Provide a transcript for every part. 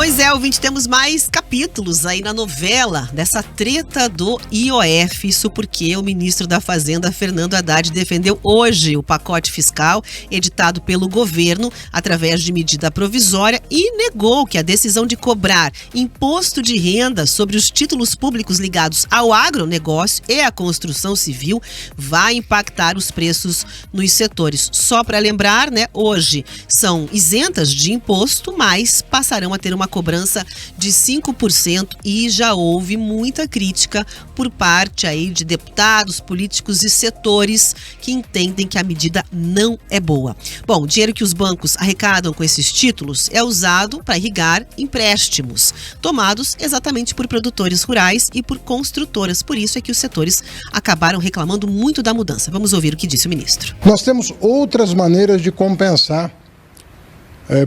Pois é, ouvinte, temos mais capítulos aí na novela dessa treta do IOF. Isso porque o ministro da Fazenda, Fernando Haddad, defendeu hoje o pacote fiscal editado pelo governo através de medida provisória e negou que a decisão de cobrar imposto de renda sobre os títulos públicos ligados ao agronegócio e à construção civil vai impactar os preços nos setores. Só para lembrar, né, hoje são isentas de imposto, mas passarão a ter uma cobrança de 5% e já houve muita crítica por parte aí de deputados, políticos e setores que entendem que a medida não é boa. Bom, o dinheiro que os bancos arrecadam com esses títulos é usado para irrigar empréstimos, tomados exatamente por produtores rurais e por construtoras. Por isso é que os setores acabaram reclamando muito da mudança. Vamos ouvir o que disse o ministro. Nós temos outras maneiras de compensar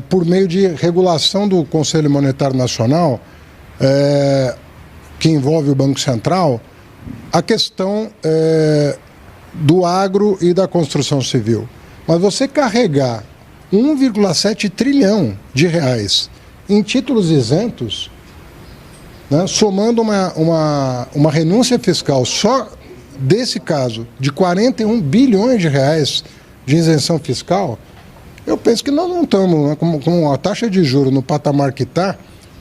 por meio de regulação do Conselho Monetário Nacional, que envolve o Banco Central, a questão do agro e da construção civil. Mas você carregar 1,7 trilhão de reais em títulos isentos, né, somando uma renúncia fiscal só desse caso de 41 bilhões de reais de isenção fiscal, eu penso que nós não estamos, né, com a taxa de juros no patamar que está,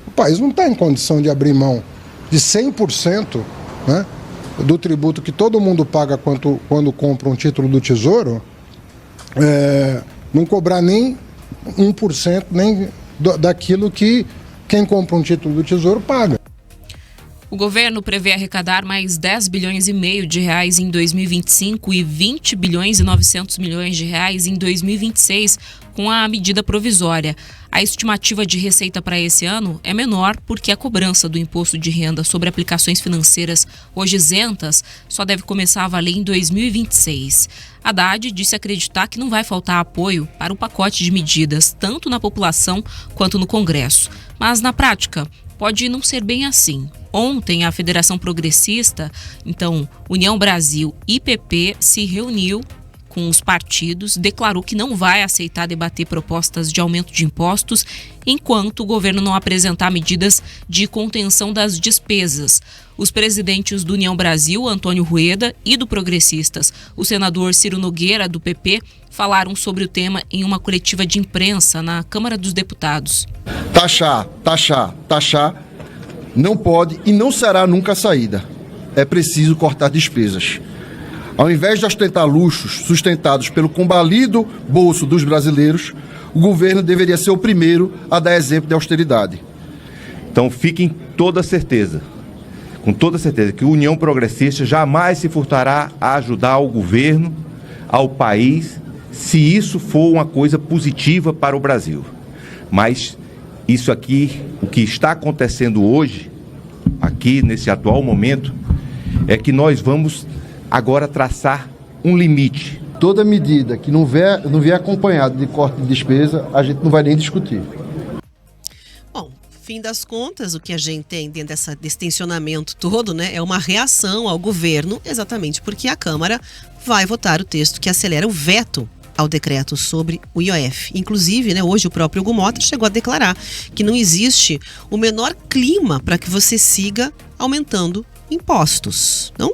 o país não está em condição de abrir mão de 100%, né, do tributo que todo mundo paga quando compra um título do Tesouro, não cobrar nem 1% nem daquilo que quem compra um título do Tesouro paga. O governo prevê arrecadar mais 10 bilhões e meio de reais em 2025 e 20 bilhões e 900 milhões de reais em 2026 com a medida provisória. A estimativa de receita para esse ano é menor porque a cobrança do imposto de renda sobre aplicações financeiras hoje isentas só deve começar a valer em 2026. Haddad disse acreditar que não vai faltar apoio para o pacote de medidas, tanto na população quanto no Congresso. Mas, na prática, pode não ser bem assim. Ontem, a Federação Progressista, então União Brasil e PP, se reuniu com os partidos, declarou que não vai aceitar debater propostas de aumento de impostos enquanto o governo não apresentar medidas de contenção das despesas. Os presidentes do União Brasil, Antônio Rueda, e do Progressistas, o senador Ciro Nogueira, do PP, falaram sobre o tema em uma coletiva de imprensa na Câmara dos Deputados. Taxar não pode e não será nunca a saída. É preciso cortar despesas. Ao invés de ostentar luxos sustentados pelo combalido bolso dos brasileiros, o governo deveria ser o primeiro a dar exemplo de austeridade. Então fiquem com toda certeza que a União Progressista jamais se furtará a ajudar o governo, ao país, se isso for uma coisa positiva para o Brasil. Mas isso aqui, o que está acontecendo hoje, aqui nesse atual momento, é que nós vamos agora traçar um limite. Toda medida que não vier acompanhada de corte de despesa, a gente não vai nem discutir. Bom, fim das contas, o que a gente tem dentro desse tensionamento todo, né, é uma reação ao governo, exatamente porque a Câmara vai votar o texto que acelera o veto ao decreto sobre o IOF. Inclusive, né, hoje o próprio Hugo Mota chegou a declarar que não existe o menor clima para que você siga aumentando impostos. Não?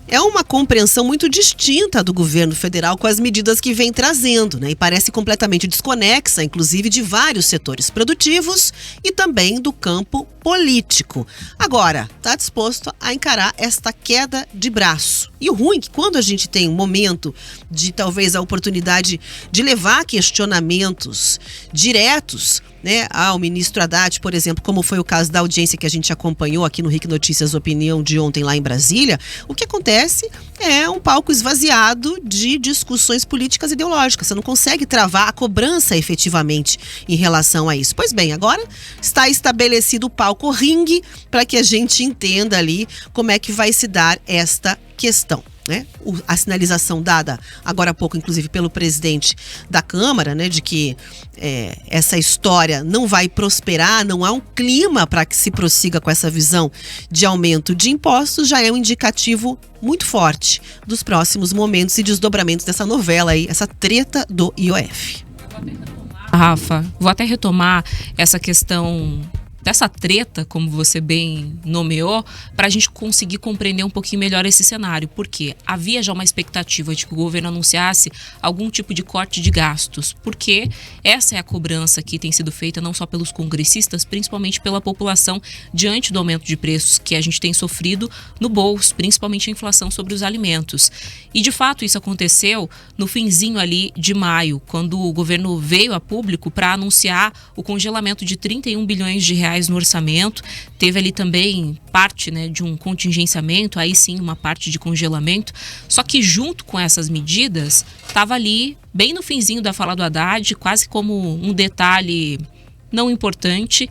É uma compreensão muito distinta do governo federal com as medidas que vem trazendo, né? E parece completamente desconexa, inclusive, de vários setores produtivos e também do campo político. Agora, está disposto a encarar esta queda de braço. E o ruim é que quando a gente tem um momento de talvez a oportunidade de levar questionamentos diretos, né, ao ministro Haddad, por exemplo, como foi o caso da audiência que a gente acompanhou aqui no RIC Notícias Opinião de ontem lá em Brasília, o que acontece é um palco esvaziado de discussões políticas e ideológicas. Você não consegue travar a cobrança efetivamente em relação a isso. Pois bem, agora está estabelecido o palco ringue para que a gente entenda ali como é que vai se dar esta questão. Né? A sinalização dada agora há pouco, inclusive, pelo presidente da Câmara, né, de que essa história não vai prosperar, não há um clima para que se prossiga com essa visão de aumento de impostos, já é um indicativo muito forte dos próximos momentos e desdobramentos dessa novela aí, essa treta do IOF. Rafa, vou até retomar essa questão dessa treta, como você bem nomeou, para a gente conseguir compreender um pouquinho melhor esse cenário. Porque havia já uma expectativa de que o governo anunciasse algum tipo de corte de gastos, porque essa é a cobrança que tem sido feita não só pelos congressistas, principalmente pela população, diante do aumento de preços que a gente tem sofrido no bolso, principalmente a inflação sobre os alimentos. E, de fato, isso aconteceu no finzinho ali de maio, quando o governo veio a público para anunciar o congelamento de 31 bilhões de reais no orçamento. Teve ali também parte, né, de um contingenciamento, aí sim uma parte de congelamento. Só que junto com essas medidas, estava ali bem no finzinho da fala do Haddad, quase como um detalhe não importante,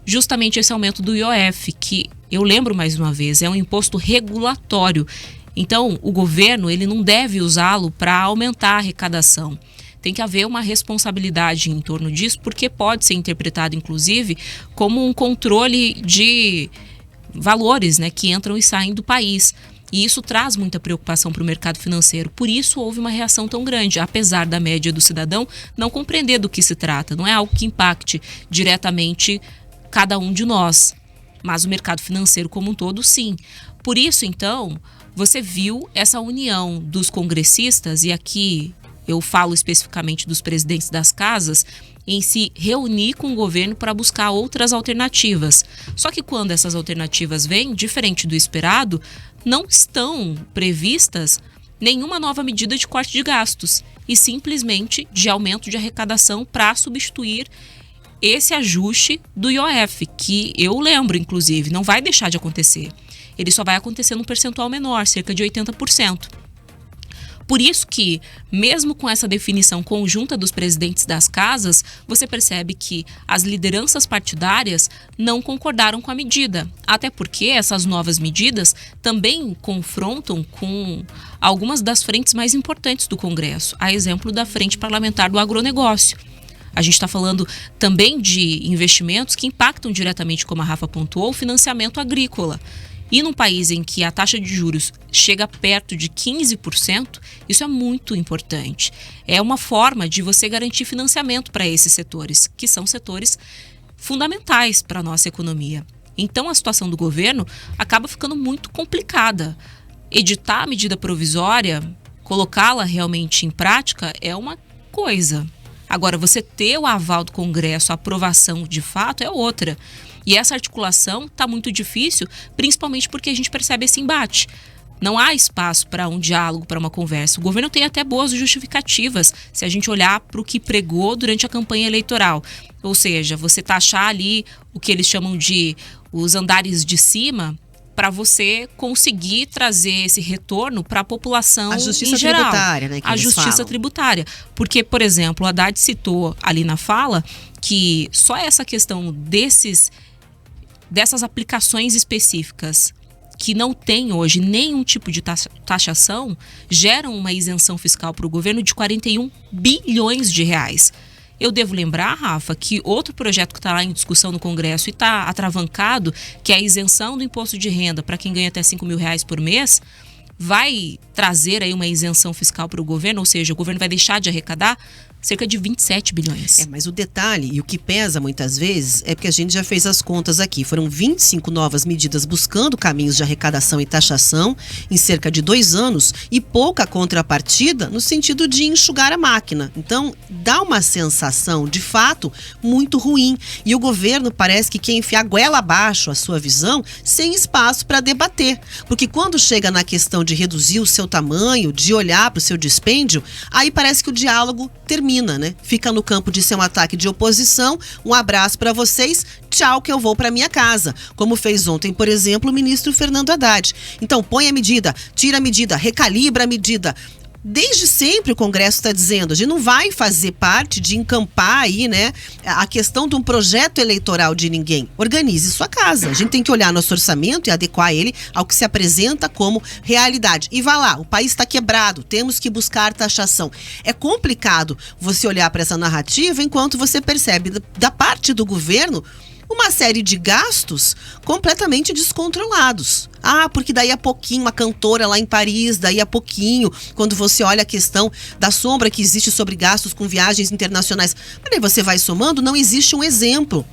justamente esse aumento do IOF, que eu lembro mais uma vez, é um imposto regulatório. Então, o governo ele não deve usá-lo para aumentar a arrecadação. Tem que haver uma responsabilidade em torno disso, porque pode ser interpretado, inclusive, como um controle de valores, né, que entram e saem do país. E isso traz muita preocupação para o mercado financeiro. Por isso houve uma reação tão grande, apesar da média do cidadão não compreender do que se trata. Não é algo que impacte diretamente cada um de nós, mas o mercado financeiro como um todo, sim. Por isso, então, você viu essa união dos congressistas, e aqui eu falo especificamente dos presidentes das casas, em se reunir com o governo para buscar outras alternativas. Só que quando essas alternativas vêm, diferente do esperado, não estão previstas nenhuma nova medida de corte de gastos, e simplesmente de aumento de arrecadação para substituir esse ajuste do IOF, que eu lembro, inclusive, não vai deixar de acontecer. Ele só vai acontecer num percentual menor, cerca de 80%. Por isso que, mesmo com essa definição conjunta dos presidentes das casas, você percebe que as lideranças partidárias não concordaram com a medida. Até porque essas novas medidas também confrontam com algumas das frentes mais importantes do Congresso, a exemplo da Frente Parlamentar do Agronegócio. A gente está falando também de investimentos que impactam diretamente, como a Rafa pontuou, o financiamento agrícola. E num país em que a taxa de juros chega perto de 15%, isso é muito importante. É uma forma de você garantir financiamento para esses setores, que são setores fundamentais para a nossa economia. Então a situação do governo acaba ficando muito complicada. Editar a medida provisória, colocá-la realmente em prática é uma coisa. Agora, você ter o aval do Congresso, a aprovação de fato, é outra. E essa articulação está muito difícil, principalmente porque a gente percebe esse embate. Não há espaço para um diálogo, para uma conversa. O governo tem até boas justificativas, se a gente olhar para o que pregou durante a campanha eleitoral. Ou seja, você taxar ali o que eles chamam de os andares de cima, para você conseguir trazer esse retorno para a população em geral. A justiça tributária, né? A justiça tributária. Porque, por exemplo, o Haddad citou ali na fala que só essa questão dessas aplicações específicas que não tem hoje nenhum tipo de taxação, geram uma isenção fiscal para o governo de 41 bilhões de reais. Eu devo lembrar, Rafa, que outro projeto que está lá em discussão no Congresso e está atravancado, que é a isenção do imposto de renda para quem ganha até R$5.000 por mês, vai trazer aí uma isenção fiscal para o governo, ou seja, o governo vai deixar de arrecadar cerca de 27 bilhões. Mas o detalhe e o que pesa muitas vezes é porque a gente já fez as contas aqui. Foram 25 novas medidas buscando caminhos de arrecadação e taxação em cerca de 2 anos e pouca contrapartida no sentido de enxugar a máquina. Então, dá uma sensação, de fato, muito ruim. E o governo parece que quer enfiar goela abaixo a sua visão sem espaço para debater. Porque quando chega na questão de reduzir o seu tamanho, de olhar para o seu dispêndio, aí parece que o diálogo termina, né? Fica no campo de ser um ataque de oposição, um abraço para vocês, tchau que eu vou para minha casa, como fez ontem, por exemplo, o ministro Fernando Haddad. Então põe a medida, tira a medida, recalibra a medida. Desde sempre o Congresso está dizendo, a gente não vai fazer parte de encampar aí, né, a questão de um projeto eleitoral de ninguém. Organize sua casa. A gente tem que olhar nosso orçamento e adequar ele ao que se apresenta como realidade. E vá lá, o país está quebrado, temos que buscar taxação. É complicado você olhar para essa narrativa enquanto você percebe da parte do governo uma série de gastos completamente descontrolados. Porque daí a pouquinho, uma cantora lá em Paris, daí a pouquinho, quando você olha a questão da sombra que existe sobre gastos com viagens internacionais, mas aí você vai somando, não existe um exemplo.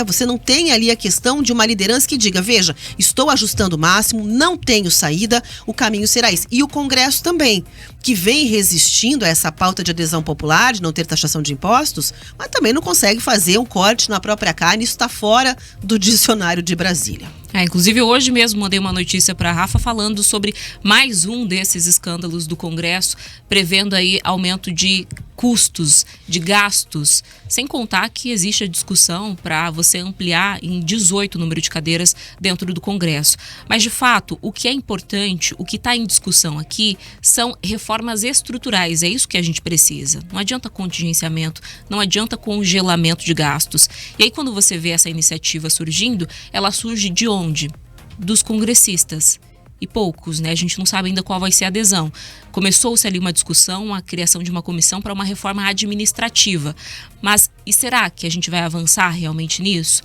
Você não tem ali a questão de uma liderança que diga, veja, estou ajustando o máximo, não tenho saída, o caminho será esse. E o Congresso também, que vem resistindo a essa pauta de adesão popular, de não ter taxação de impostos, mas também não consegue fazer um corte na própria carne, isso está fora do dicionário de Brasília. Inclusive hoje mesmo mandei uma notícia para a Rafa falando sobre mais um desses escândalos do Congresso, prevendo aí aumento de custos, de gastos, sem contar que existe a discussão para você ampliar em 18 o número de cadeiras dentro do Congresso. Mas, de fato, o que é importante, o que está em discussão aqui são reformas estruturais, é isso que a gente precisa. Não adianta contingenciamento, não adianta congelamento de gastos. E aí, quando você vê essa iniciativa surgindo, ela surge de onde? Dos congressistas. E poucos, né? A gente não sabe ainda qual vai ser a adesão. Começou-se ali uma discussão, a criação de uma comissão para uma reforma administrativa. Mas e será que a gente vai avançar realmente nisso?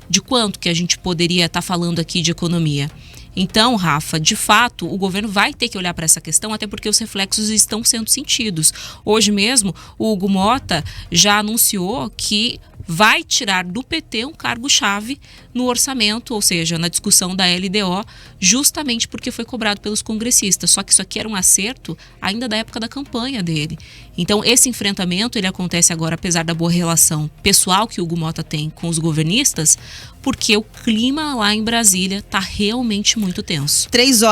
De quanto que a gente poderia estar falando aqui de economia? Então, Rafa, de fato, o governo vai ter que olhar para essa questão, até porque os reflexos estão sendo sentidos. Hoje mesmo, o Hugo Motta já anunciou que vai tirar do PT um cargo-chave no orçamento, ou seja, na discussão da LDO, justamente porque foi cobrado pelos congressistas. Só que isso aqui era um acerto ainda da época da campanha dele. Então, esse enfrentamento ele acontece agora, apesar da boa relação pessoal que o Hugo Motta tem com os governistas, porque o clima lá em Brasília está realmente muito tenso. 3 horas.